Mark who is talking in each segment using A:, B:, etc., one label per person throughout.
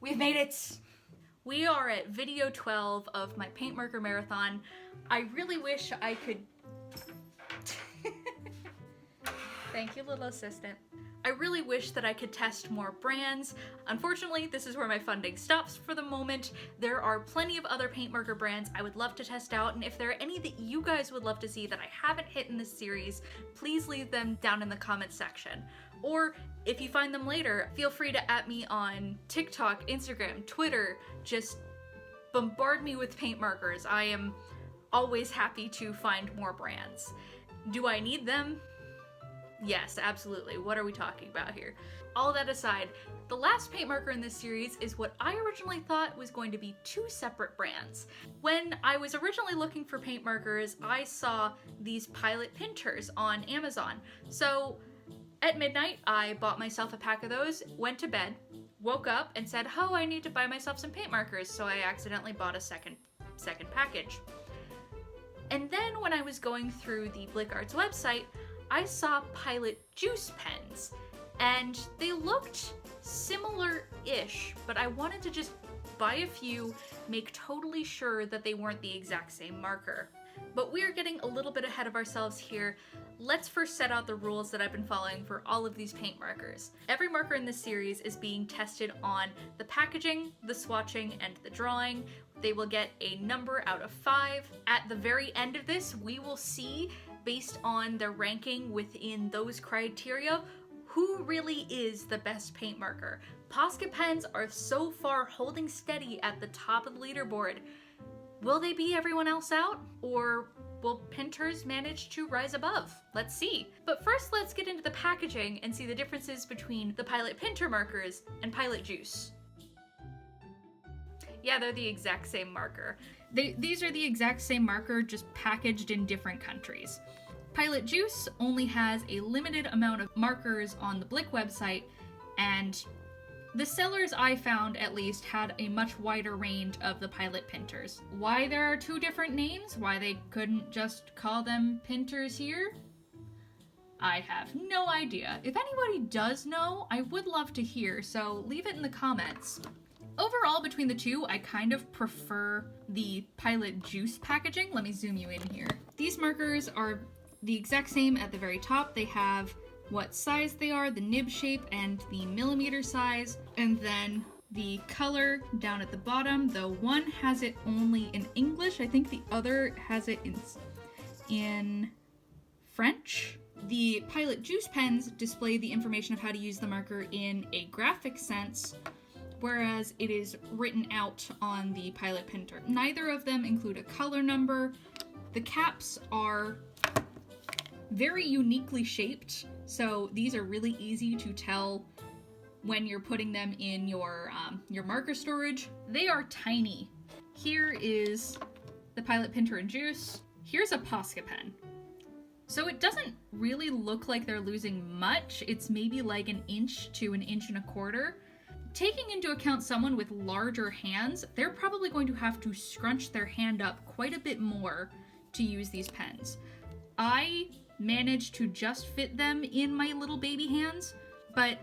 A: We've made it! We are at video 12 of my paint marker marathon. I really wish I could... Thank you, little assistant. I really wish that I could test more brands. Unfortunately, this is where my funding stops for the moment. There are plenty of other paint marker brands I would love to test out, and if there are any that you guys would love to see that I haven't hit in this series, please leave them down in the comments section. Or if you find them later, feel free to @ me on TikTok, Instagram, Twitter. Just bombard me with paint markers. I am always happy to find more brands. Do I need them? Yes, absolutely. What are we talking about here? All that aside, the last paint marker in this series is what I originally thought was going to be 2 separate brands. When I was originally looking for paint markers, I saw these Pilot Pinters on Amazon. So at midnight, I bought myself a pack of those, went to bed, woke up, and said, oh, I need to buy myself some paint markers, so I accidentally bought a second package. And then when I was going through the Blick Arts website, I saw Pilot Juice pens, and they looked similar-ish, but I wanted to just buy a few, make totally sure that they weren't the exact same marker. But we're getting a little bit ahead of ourselves here. Let's first set out the rules that I've been following for all of these paint markers. Every marker in this series is being tested on the packaging, the swatching, and the drawing. They will get a number out of 5. At the very end of this, we will see, based on their ranking within those criteria, who really is the best paint marker. Posca pens are so far holding steady at the top of the leaderboard. Will they beat everyone else out? Or will Pinters manage to rise above? Let's see. But first, let's get into the packaging and see the differences between the Pilot Pinter markers and Pilot Juice. Yeah, they're the exact same marker. These are the exact same marker, just packaged in different countries. Pilot Juice only has a limited amount of markers on the Blick website, and the sellers I found, at least, had a much wider range of the Pilot Pinters. Why there are 2 different names? Why they couldn't just call them Pinters here? I have no idea. If anybody does know, I would love to hear, so leave it in the comments. Overall, between the 2, I kind of prefer the Pilot Juice packaging. Let me zoom you in here. These markers are the exact same at the very top. They have what size they are, the nib shape, and the millimeter size, and then the color down at the bottom. Though one has it only in English, I think the other has it in French. The Pilot Juice pens display the information of how to use the marker in a graphic sense, whereas it is written out on the Pilot Pinter. Neither of them include a color number. The caps are very uniquely shaped, so these are really easy to tell when you're putting them in your marker storage. They are tiny. Here is the Pilot Pinter and Juice. Here's a Posca pen. So it doesn't really look like they're losing much. It's maybe like 1 inch to 1.25 inches. Taking into account someone with larger hands, they're probably going to have to scrunch their hand up quite a bit more to use these pens. I managed to just fit them in my little baby hands, but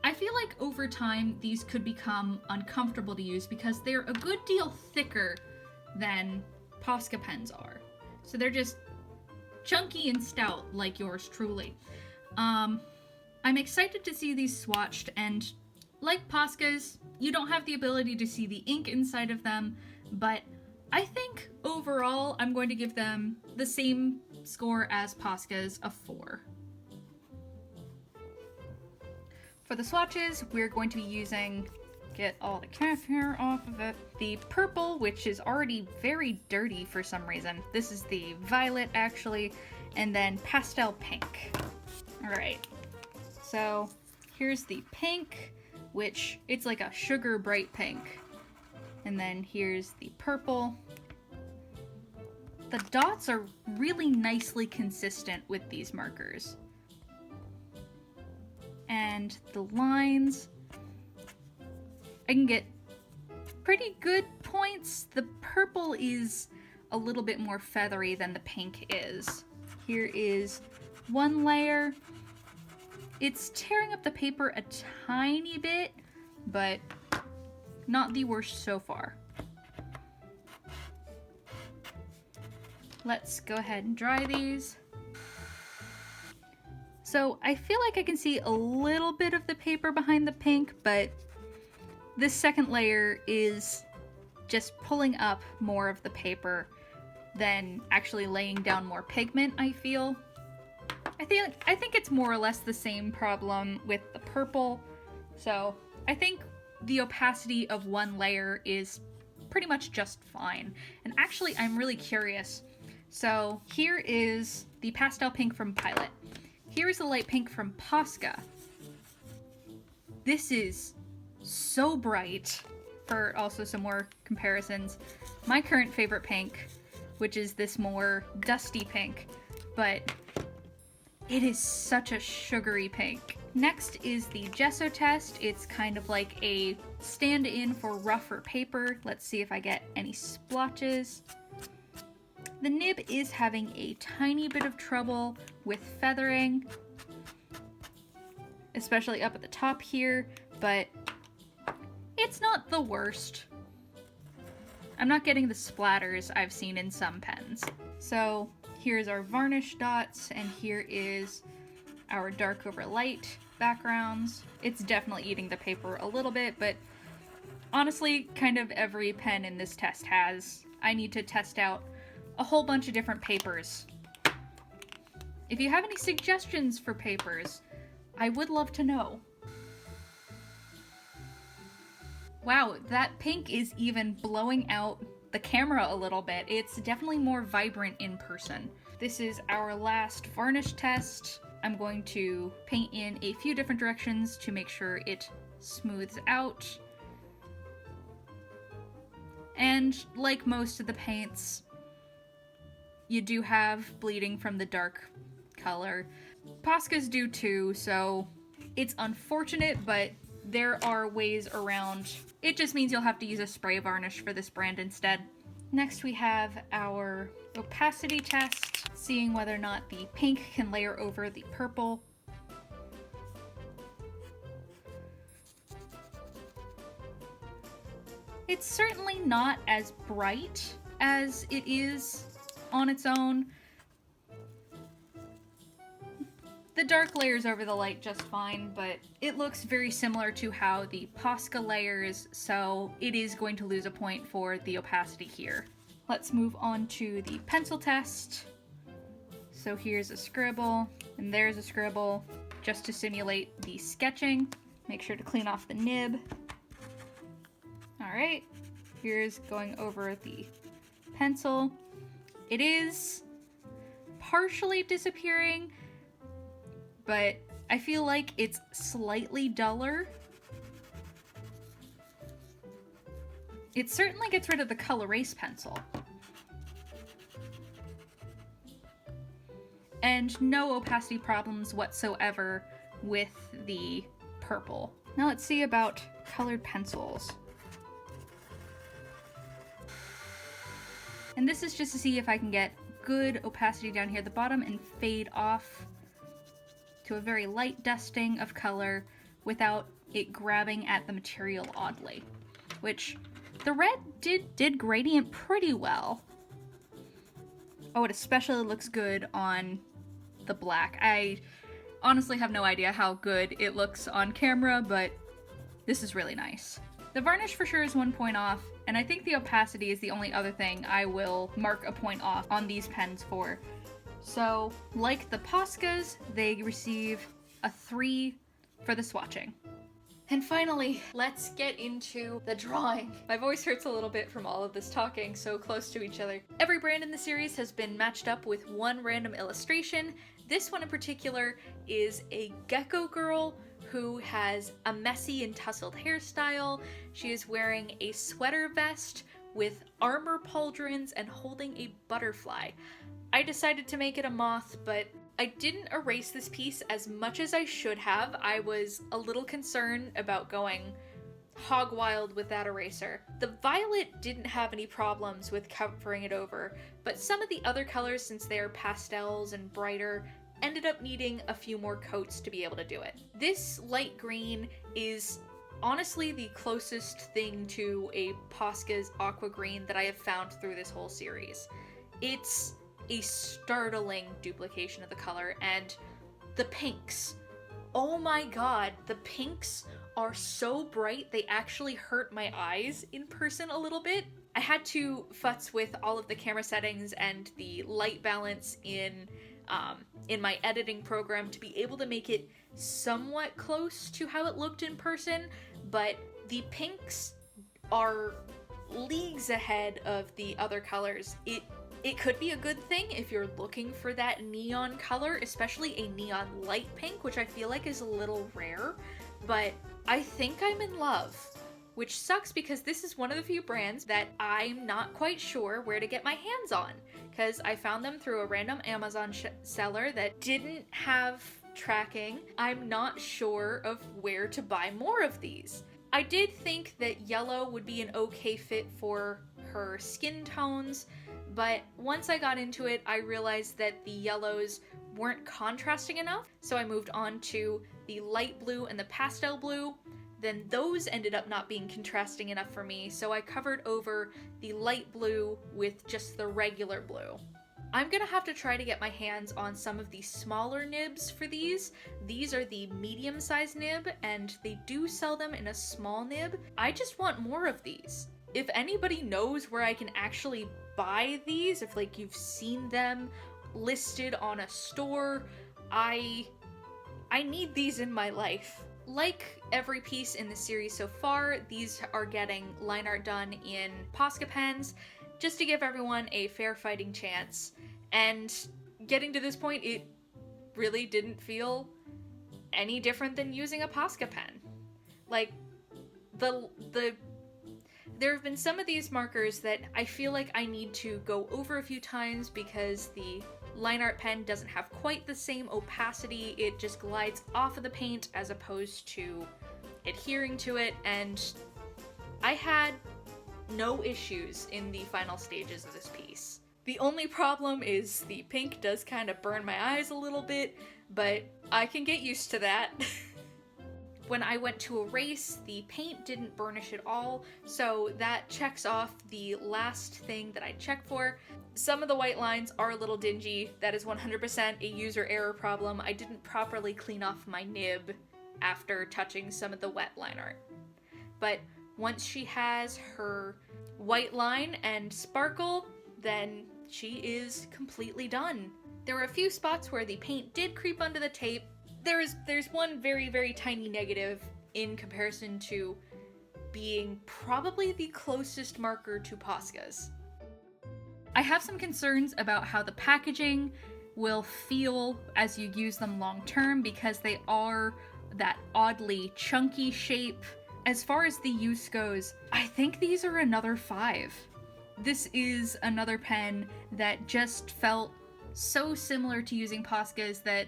A: I feel like over time these could become uncomfortable to use because they're a good deal thicker than Posca pens are. So they're just chunky and stout like yours truly. I'm excited to see these swatched, and like Poscas, you don't have the ability to see the ink inside of them, but I think overall I'm going to give them the same score as Posca's, a 4. For the swatches, we're going to be using, get all the calf hair off of it, the purple, which is already very dirty for some reason. This is the violet, actually, and then pastel pink. Alright, so here's the pink, which it's like a sugar bright pink. And then here's the purple. The dots are really nicely consistent with these markers. And the lines, I can get pretty good points. The purple is a little bit more feathery than the pink is. Here is one layer. It's tearing up the paper a tiny bit, but not the worst so far. Let's go ahead and dry these. So I feel like I can see a little bit of the paper behind the pink, but this second layer is just pulling up more of the paper than actually laying down more pigment, I feel. I think it's more or less the same problem with the purple. So I think the opacity of one layer is pretty much just fine. And actually, I'm really curious. So here is the pastel pink from Pilot. Here is the light pink from Posca. This is so bright. For also some more comparisons, my current favorite pink, which is this more dusty pink, but it is such a sugary pink. Next is the gesso test. It's kind of like a stand-in for rougher paper. Let's see if I get any splotches. The nib is having a tiny bit of trouble with feathering, especially up at the top here, but it's not the worst. I'm not getting the splatters I've seen in some pens. So here's our varnish dots, and here is our dark over light backgrounds. It's definitely eating the paper a little bit, but honestly, kind of every pen in this test has. I need to test out a whole bunch of different papers. If you have any suggestions for papers, I would love to know. Wow, that pink is even blowing out the camera a little bit. It's definitely more vibrant in person. This is our last varnish test. I'm going to paint in a few different directions to make sure it smooths out. And like most of the paints, you do have bleeding from the dark color. Poscas do too, so it's unfortunate, but there are ways around. It just means you'll have to use a spray varnish for this brand instead. Next we have our opacity test, seeing whether or not the pink can layer over the purple. It's certainly not as bright as it is on its own. The dark layers over the light just fine, but it looks very similar to how the Posca layers, so it is going to lose a point for the opacity here. Let's move on to the pencil test. So here's a scribble, and there's a scribble, just to simulate the sketching. Make sure to clean off the nib. Alright, here's going over the pencil. It is partially disappearing, but I feel like it's slightly duller. It certainly gets rid of the color erase pencil. And no opacity problems whatsoever with the purple. Now let's see about colored pencils. And this is just to see if I can get good opacity down here at the bottom and fade off to a very light dusting of color without it grabbing at the material oddly. Which, the red did gradient pretty well. Oh, it especially looks good on the black. I honestly have no idea how good it looks on camera, but this is really nice. The varnish for sure is 1 point off, and I think the opacity is the only other thing I will mark a point off on these pens for. So, like the Poscas, they receive a 3 for the swatching. And finally, let's get into the drawing. My voice hurts a little bit from all of this talking so close to each other. Every brand in the series has been matched up with one random illustration. This one in particular is a gecko girl who has a messy and tousled hairstyle. She is wearing a sweater vest with armor pauldrons and holding a butterfly. I decided to make it a moth, but I didn't erase this piece as much as I should have. I was a little concerned about going hog wild with that eraser. The violet didn't have any problems with covering it over, but some of the other colors, since they are pastels and brighter, ended up needing a few more coats to be able to do it. This light green is honestly the closest thing to a Posca's aqua green that I have found through this whole series. It's a startling duplication of the color, and the pinks. Oh my god, the pinks are so bright they actually hurt my eyes in person a little bit. I had to futz with all of the camera settings and the light balance in my editing program to be able to make it somewhat close to how it looked in person, but the pinks are leagues ahead of the other colors. It could be a good thing if you're looking for that neon color, especially a neon light pink, which I feel like is a little rare, but I think I'm in love. Which sucks because this is one of the few brands that I'm not quite sure where to get my hands on, because I found them through a random Amazon seller that didn't have tracking. I'm not sure of where to buy more of these. I did think that yellow would be an okay fit for her skin tones, but once I got into it, I realized that the yellows weren't contrasting enough, so I moved on to the light blue and the pastel blue. Then those ended up not being contrasting enough for me, so I covered over the light blue with just the regular blue. I'm gonna have to try to get my hands on some of the smaller nibs for these. These are the medium-sized nib, and they do sell them in a small nib. I just want more of these. If anybody knows where I can actually buy these, if like you've seen them listed on a store, I need these in my life. Like every piece in the series so far, these are getting line art done in Posca pens, just to give everyone a fair fighting chance. And getting to this point, it really didn't feel any different than using a Posca pen. Like, there have been some of these markers that I feel like I need to go over a few times because the line art pen doesn't have quite the same opacity. It just glides off of the paint as opposed to adhering to it, and I had no issues in the final stages of this piece. The only problem is the pink does kind of burn my eyes a little bit, but I can get used to that. When I went to erase, the paint didn't burnish at all, so that checks off the last thing that I checked for. Some of the white lines are a little dingy. That is 100% a user error problem. I didn't properly clean off my nib after touching some of the wet line art. But once she has her white line and sparkle, then she is completely done. There were a few spots where the paint did creep under the tape. There's one very, very tiny negative in comparison to being probably the closest marker to Posca's. I have some concerns about how the packaging will feel as you use them long term because they are that oddly chunky shape. As far as the use goes, I think these are another 5. This is another pen that just felt so similar to using Posca's that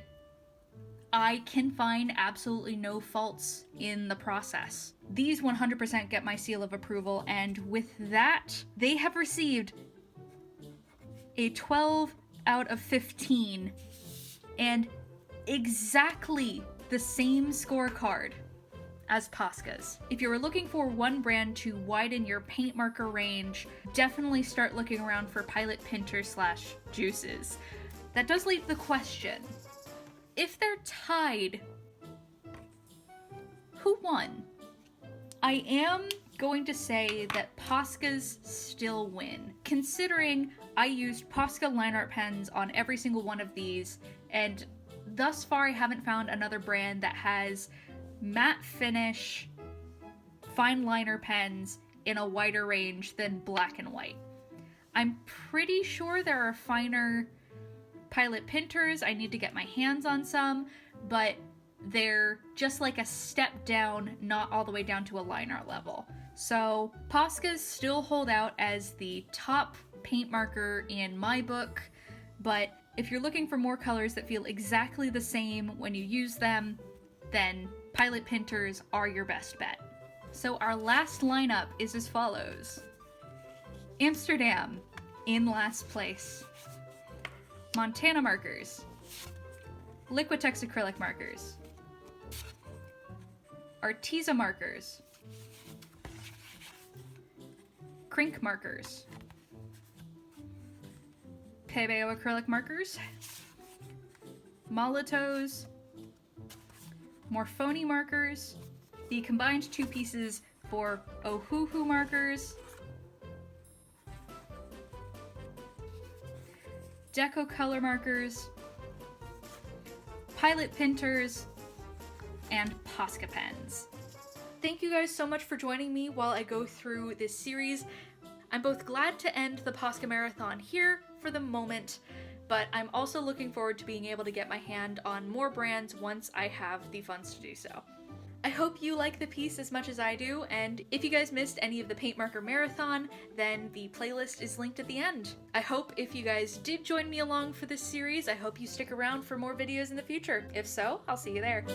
A: I can find absolutely no faults in the process. These 100% get my seal of approval, and with that, they have received a 12 out of 15 and exactly the same scorecard as Posca's. If you were looking for one brand to widen your paint marker range, definitely start looking around for Pilot / Juices. That does leave the question, if they're tied, who won? I am going to say that Posca's still win, considering I used Posca line art pens on every single one of these, and thus far I haven't found another brand that has matte finish fine liner pens in a wider range than black and white. I'm pretty sure there are finer Pilot Pinters. I need to get my hands on some, but they're just like a step down, not all the way down to a line art level. So Posca's still hold out as the top paint marker in my book, but if you're looking for more colors that feel exactly the same when you use them, then Pilot Pinters are your best bet. So our last lineup is as follows. Amsterdam in last place. Montana markers. Liquitex acrylic markers. Arteza markers, Crink markers, Pebeo acrylic markers, Molitos, Morphone markers, the combined two pieces for Ohuhu markers, Deco color markers, Pilot Pinters, and Posca pens. Thank you guys so much for joining me while I go through this series. I'm both glad to end the Posca Marathon here for the moment, but I'm also looking forward to being able to get my hand on more brands once I have the funds to do so. I hope you like the piece as much as I do, and if you guys missed any of the Paint Marker Marathon, then the playlist is linked at the end. I hope if you guys did join me along for this series, I hope you stick around for more videos in the future. If so, I'll see you there.